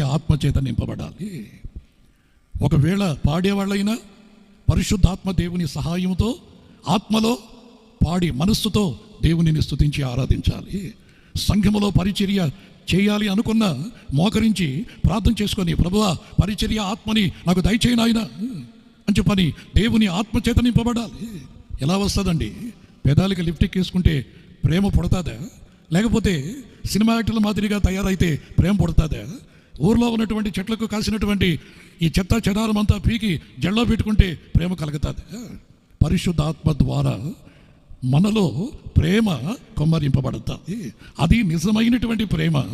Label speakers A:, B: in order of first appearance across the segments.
A: ఆత్మచేత నింపబడాలి. ఒకవేళ పాడేవాళ్ళైనా పరిశుద్ధాత్మ దేవుని సహాయంతో ఆత్మలో పాడి మనస్సుతో దేవునిని స్తుతించి ఆరాధించాలి. సంఘములో పరిచర్య చేయాలి అనుకున్న మోకరించి ప్రార్థన చేసుకొని, ప్రభువా పరిచర్య ఆత్మని నాకు దయచేయి నాయన అని చెప్పని దేవుని ఆత్మచేత నింపబడాలి. ఎలా వస్తుందండి? పెదాలకి లిప్టిక్ వేసుకుంటే ప్రేమ పుడతాదా? లేకపోతే సినిమా యాక్టర్ల మాదిరిగా తయారైతే ప్రేమ పుడతాదా? ఊర్లో ఉన్నటువంటి చెట్లకు కాసినటువంటి ఈ చెత్త చెదారం అంతా పీకి జల్లో పెట్టుకుంటే ప్రేమ కలుగుతుంది. పరిశుద్ధాత్మ ద్వారా మనలో ప్రేమ కొమ్మరింపబడుతుంది. అది నిజమైనటువంటి ప్రేమ.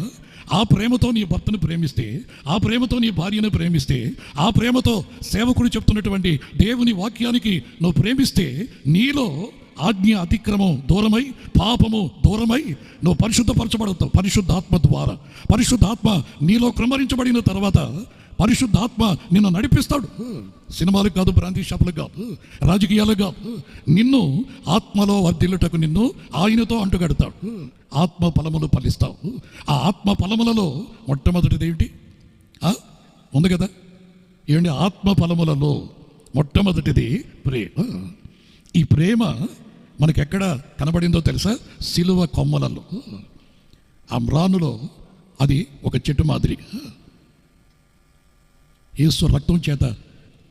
A: ఆ ప్రేమతో నీ భర్తను ప్రేమిస్తే, ఆ ప్రేమతో నీ భార్యను ప్రేమిస్తే, ఆ ప్రేమతో సేవకుడు చెప్తున్నటువంటి దేవుని వాక్యానికి నువ్వు ప్రేమిస్తే, నీలో ఆజ్ఞ అతిక్రమం దూరమై, పాపము దూరమై నువ్వు పరిశుద్ధపరచబడతావు. పరిశుద్ధాత్మ ద్వారా పరిశుద్ధాత్మ నీలో క్రమరించబడిన తర్వాత పరిశుద్ధాత్మ నిన్ను నడిపిస్తాడు. సినిమాలకు కాదు, బ్రాంతి షాపులకు కాదు, రాజకీయాలకు కాదు. నిన్ను ఆత్మలో వర్ధిల్లుటకు నిన్ను ఆయనతో అంటుగడతాడు. ఆత్మ ఫలములు ఫలిస్తావు. ఆ ఆత్మ ఫలములలో మొట్టమొదటిది ఏమిటి ఉంది కదా? ఏమిటి? ఆత్మ ఫలములలో మొట్టమొదటిది ప్రేమ. ఈ ప్రేమ మనకెక్కడ కనబడిందో తెలుసా? సిలువ కొమ్మలలో, ఆ మ్రానులో. అది ఒక చెట్టు మాదిరిగా యేసు రక్తం చేత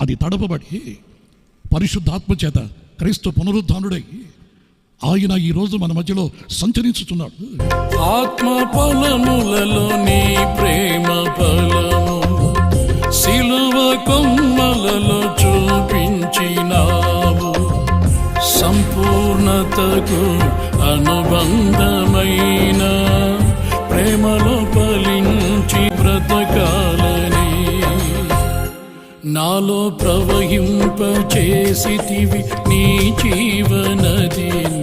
A: అది తడపబడి పరిశుద్ధాత్మ చేత క్రీస్తు పునరుద్ధానుడై ఆయన ఈరోజు మన మధ్యలో సంచరించుతున్నాడు.
B: ఆత్మ ఫలములలో నీ ప్రేమ ఫలము సిలువ కొమ్మలలో చూపించినావు. సంపూర్ణతకు అనుబంధమైన ప్రేమలో ఫలించి బ్రతకాలని నాలో ప్రవహింపచేసితివి నీ జీవనదిని.